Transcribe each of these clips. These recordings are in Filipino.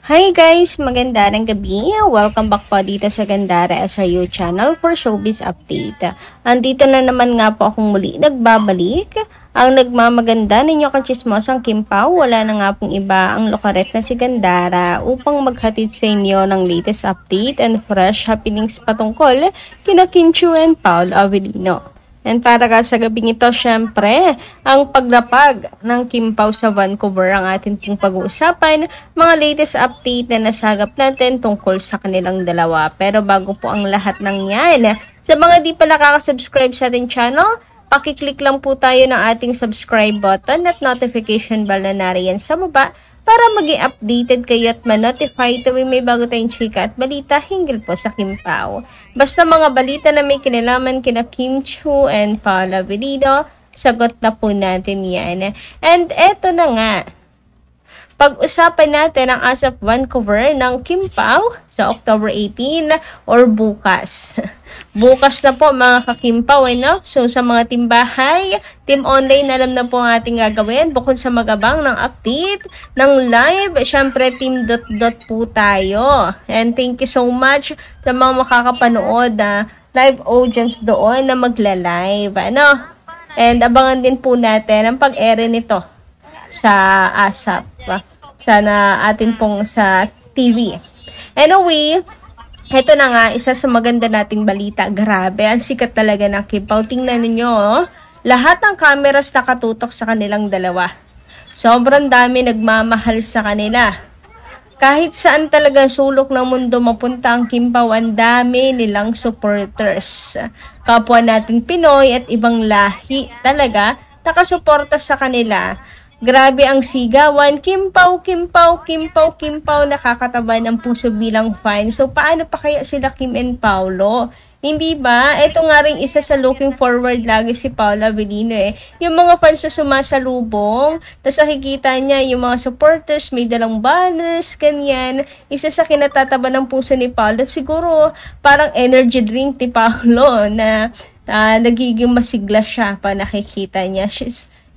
Hi guys! Magandang gabi. Welcome back po dito sa Gandara SRU channel for showbiz update. Andito na naman nga po akong muli nagbabalik. Ang nagmamaganda ninyo kachismosang Kim Pao, wala na nga pong iba ang lokaret na si Gandara upang maghatid sa inyo ng latest update and fresh happenings patungkol kina Kim Chiu and Paolo Avellino. And para ka sa gabing ito, syempre, ang paglapag ng Kim Pao sa Vancouver ang atin pong pag-uusapan, mga latest update na nasagap natin tungkol sa kanilang dalawa. Pero bago po ang lahat ng yan, sa mga di pa nakaka-subscribe sa ating channel, pakiclick lang po tayo ng ating subscribe button at notification bell na nariyan sa baba para maging updated kayo at ma-notify tuwing may bago tayong chika at balita hinggil po sa Kim Pao. Basta mga balita na may kinalaman kina Kim Chiu and Paolo Avellino, sagot na po natin yan. And eto na nga, pag-usapan natin ang ASAP Vancouver ng Kim Pao sa October 18 or bukas. Bukas na po mga ka-Kim Pao, no? So sa mga timbahay, team online, alam na po ang ating gagawin. Bukod sa magabang ng update, ng live, syempre team dot po tayo. And thank you so much sa mga makakapanood na live audience doon na magla-live. Ano? And abangan din po natin ang pag-ere nito sa ASAP. Sana atin pong sa TV. Anyway, ito na nga, isa sa maganda nating balita. Grabe, ang sikat talaga ng Kim Pao. Tingnan ninyo, oh. Lahat ng cameras nakatutok sa kanilang dalawa. Sobrang dami nagmamahal sa kanila. Kahit saan talaga sulok ng mundo mapunta ang Kim Pao, ang dami nilang supporters. Kapwa nating Pinoy at ibang lahi talaga nakasuporta sa kanila. Grabe ang sigawan, Kim Pao, Kim Pao, Kim Pao, Kim Pao, nakakataba ng puso bilang fan. So, paano pa kaya sila Kim and Paolo? Hindi ba? Ito nga rin isa sa looking forward lagi si Paolo Avellino eh. Yung mga fans na sumasalubong, tapos nakikita niya yung mga supporters, may dalang banners, ganyan. Isa sa kinatataba ng puso ni Paolo. Siguro, parang energy drink ni Paolo na nagiging masigla siya pa nakikita niya.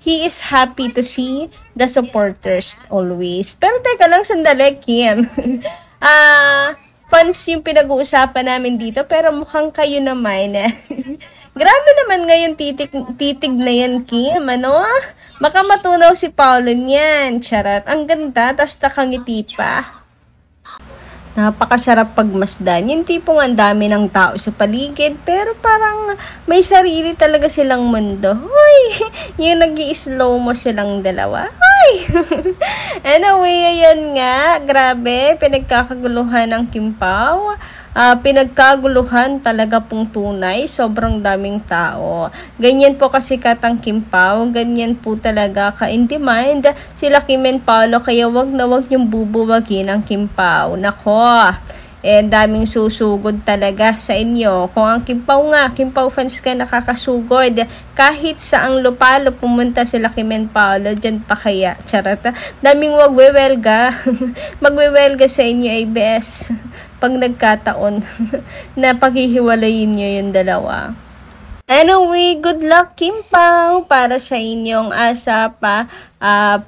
He is happy to see the supporters always. Pero teka lang, sandali, Kim. Fans yung pinag-uusapan namin dito, pero mukhang kayo naman. Grabe naman ngayon titig na yan, Kim. Ano? Baka matunaw si Paolo niyan. Charot. Ang ganda, tas nakangiti pa. Napakasarap pagmasdan. Yung tipong ang dami ng tao sa paligid, pero parang may sarili talaga silang mundo. Hoy! Yung nag-i-slow mo silang dalawa. Hoy! Anyway, ayan nga. Grabe, pinagkakaguluhan ng Kim Pao. Pinagkaguluhan talaga pong tunay. Sobrang daming tao. Ganyan po kasi katang Kim Pao. Ganyan po talaga ka-in demand sila Kim and Paolo. Kaya wag na wag yung bubuwagin ang Kim Pao. Nako. Daming susugod talaga sa inyo. Kung ang Kim Pao nga, Kim Pao fans ka nakakasugod, kahit saang lupalo pumunta sila Kim and Paolo, dyan pa kaya. Charata. Daming magwewelga. Magwewelga sa inyo, ABS. Pag nagkataon na paghihiwalayin nyo yung dalawa. Anyway, good luck Kim Pao para sa inyong ASAP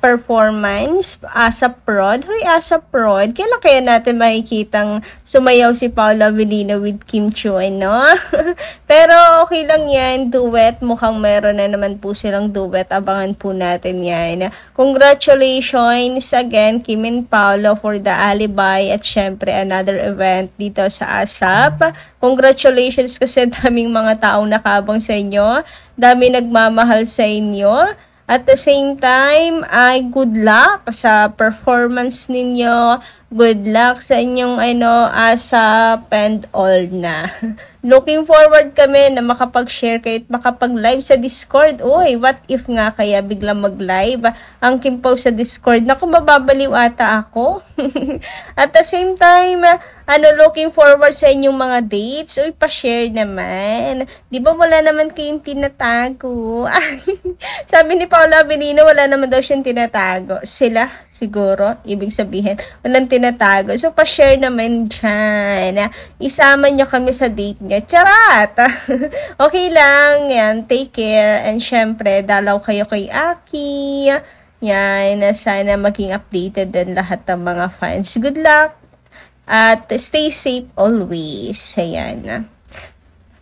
performance, ASAP Prod. Hoy, ASAP Prod, kailan kaya natin makikitang sumayaw si Paolo Avellino with Kim Chiu, no? Pero okay lang yan, duet. Mukhang meron na naman po silang duet. Abangan po natin yan. Congratulations again, Kim and Paolo, for the Alibi at syempre another event dito sa ASAP. Congratulations kasi daming mga taong nakabang sa inyo. Dami nagmamahal sa inyo. At the same time, ay good luck sa performance ninyo. Good luck sa inyong ASAP and all na. Looking forward kami na makapag-share kayo at makapag-live sa Discord. Uy, what if nga kaya biglang mag-live ang Kim Pao sa Discord? Naku, mababaliw ata ako. At the same time, looking forward sa inyong mga dates. Uy, pa-share naman. Di ba wala naman kayong tinatago? Sabi ni Paolo Avellino, wala naman daw siyang tinatago. Sila, siguro, ibig sabihin, walang tinatago. So, pa-share naman dyan. Isama nyo kami sa date nyo. Charat! Okay lang. Yan, take care. And syempre, dalaw kayo kay Aki. Yan, sana maging updated din lahat ng mga fans. Good luck at stay safe always. Ayan.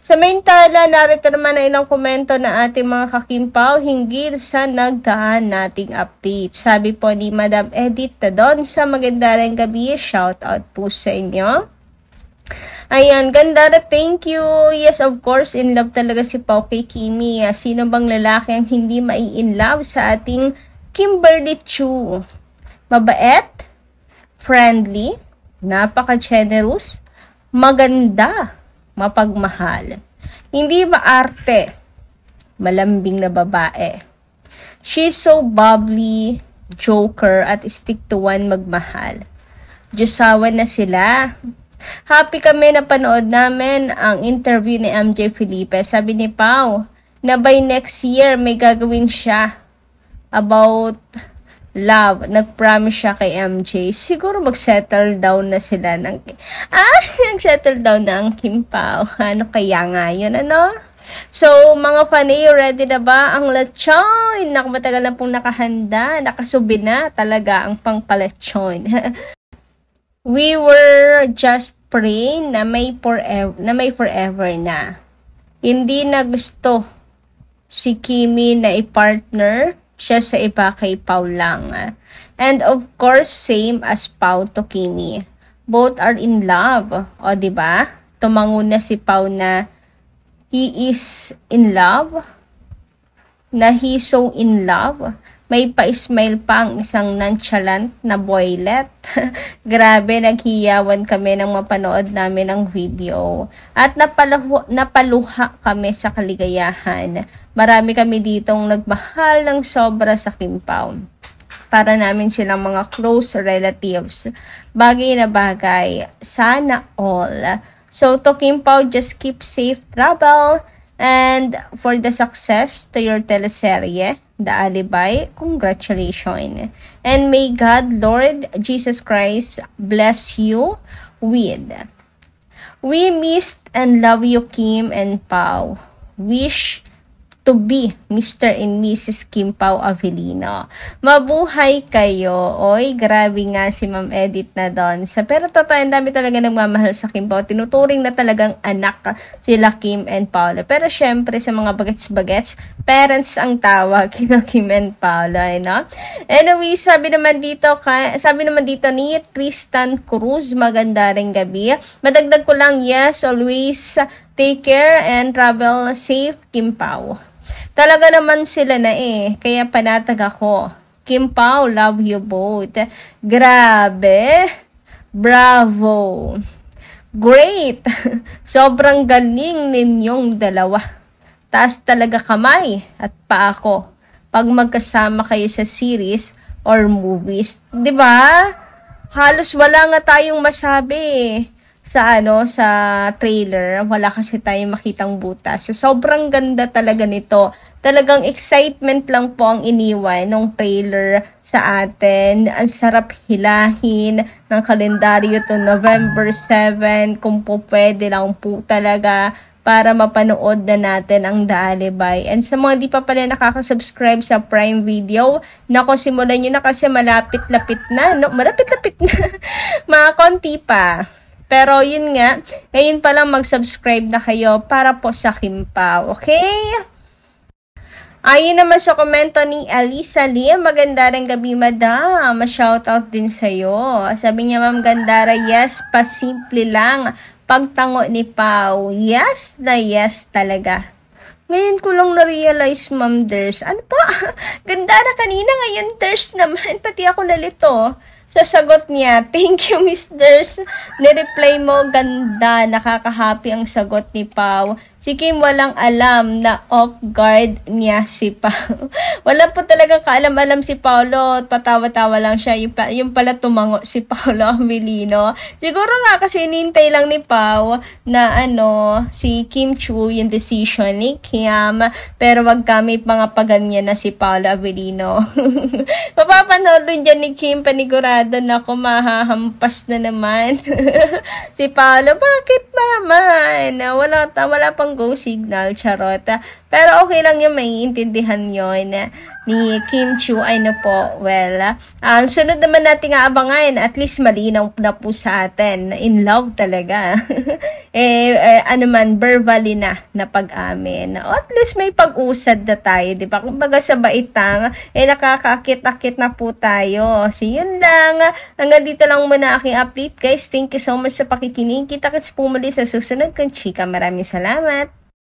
Sa Samantala, narito naman na ilang komento na ating mga kakimpaw hinggil sa nagdaan nating update. Sabi po ni Madam Edith Tadon sa magandang gabi, shout out po sa inyo. Ayan, ganda na, thank you. Yes, of course, in love talaga si Pao kay Kimi. Sino bang lalaki ang hindi mai-in love sa ating Kimberly Chu? Mabait, friendly, napaka-generous, maganda, mapagmahal. Hindi maarte, malambing na babae. She's so bubbly, joker, at stick to one magmahal. Diyosawan na sila. Happy kami na panood namin ang interview ni MJ Felipe. Sabi ni Pao na by next year may gagawin siya about love. Nag-promise siya kay MJ. Siguro mag-settle down na sila ng... nag-settle down na ang Kim Pao. Ano kaya nga yun, ano? So, mga fanay, ready na ba ang lechon? Matagal na pong nakahanda. Nakasubi na talaga ang pangpalechon. We were just praying na may forever na. Hindi na gusto si Kimi na i-partner siya sa iba kay Pao lang. And of course, same as Pao to Kimi. Both are in love. O, diba? Tumango na si Pao na he is in love. Na he's so in love. May pa-smile pa ang isang nonchalant na boylet. Grabe, naghiyawan kami nang mapanood namin ang video. At napaluha kami sa kaligayahan. Marami kami ditong nagmahal ng sobra sa Kim Pao. Para namin silang mga close relatives. Bagay na bagay. Sana all. So, to Kim Pao, just keep safe travel. And for the success to your teleserye, The Alibay, congratulations. And may God, Lord Jesus Christ, bless you with. We missed and love you, Kim and Pao. Wish to be Mr. and Mrs. Kim Pao Avellino. Mabuhay kayo. Oy, grabe nga si Ma'am Edith na doon. Pero totoo, ang dami talaga nagmamahal sa Kim Pao. Tinuturing na talagang anak sila Kim and Paolo. Pero syempre sa mga bagets-bagets, parents ang tawag kina Kim and Paolo. No? Anyway, sabi naman dito ni Tristan Cruz, maganda ring gabi. Madagdag ko lang, yes, always take care and travel safe, Kim Pao. Talaga naman sila na kaya panatag ako. Kim Pao, love you both. Grabe. Bravo. Great. Sobrang galing ninyong dalawa. Taas talaga kamay at paa ko pag magkasama kayo sa series or movies. 'Di ba? Halos wala nga tayong masabi sa trailer. Wala kasi tayong makitang butas. Sobrang ganda talaga nito. Talagang excitement lang po ang iniwan ng trailer sa atin. Ang sarap hilahin ng kalendaryo to November 7. Kung po pwede lang po talaga para mapanood na natin ang The Alibay. And sa mga di pa pala nakaka-subscribe sa Prime Video, nako, simulan nyo na kasi malapit-lapit na. No? Malapit-lapit na. Mga konti pa. Pero yun nga, ngayon pa lang mag-subscribe na kayo para po sa Kim Pao. Okay? Ayun naman sa komento ni Alisa Lee, maganda rin gabi, madam. Shoutout din sa'yo. Sabi niya, Ma'am Gandara, yes, pasimple lang. Pagtango ni Pao, yes na yes talaga. Ngayon ko lang na-realize, Ma'am Ders. Ano pa? Ganda na kanina, ngayon Ders naman. Pati ako nalito. Sa sagot niya, thank you, Miss Ders. Nireply mo, ganda. Nakaka-happy ang sagot ni Pao. Si Kim walang alam na off guard niya si Pao. Wala po talagang kaalam-alam si Paolo. Patawa-tawa lang siya. Yung pala tumango si Paolo Avellino. Siguro nga kasi inintay lang ni Pao na si Kim Chu yung decision ni Kim. Pero wag kami mga paganyan na si Paolo Avellino. Mapapanood rin dyan ni Kim, panigurado na ako mahahampas na naman. Si Paolo, bakit naman? Wala pang go signal, charot. Pero okay lang yung maiintindihan yon ni Kim Chiu ay na po, well, ang sunod naman natin aabangan, at least malinaw na po sa atin, in love talaga. Ano man, verbally na pag-amin. O at least may pag-usad na tayo, di ba? Kumbaga sa baitang, nakakakit-akit na po tayo. So, yun lang. Hanggang dito lang muna aking update, guys. Thank you so much sa pakikinig. Kita-kits po muli sa susunod kong chika. Maraming salamat.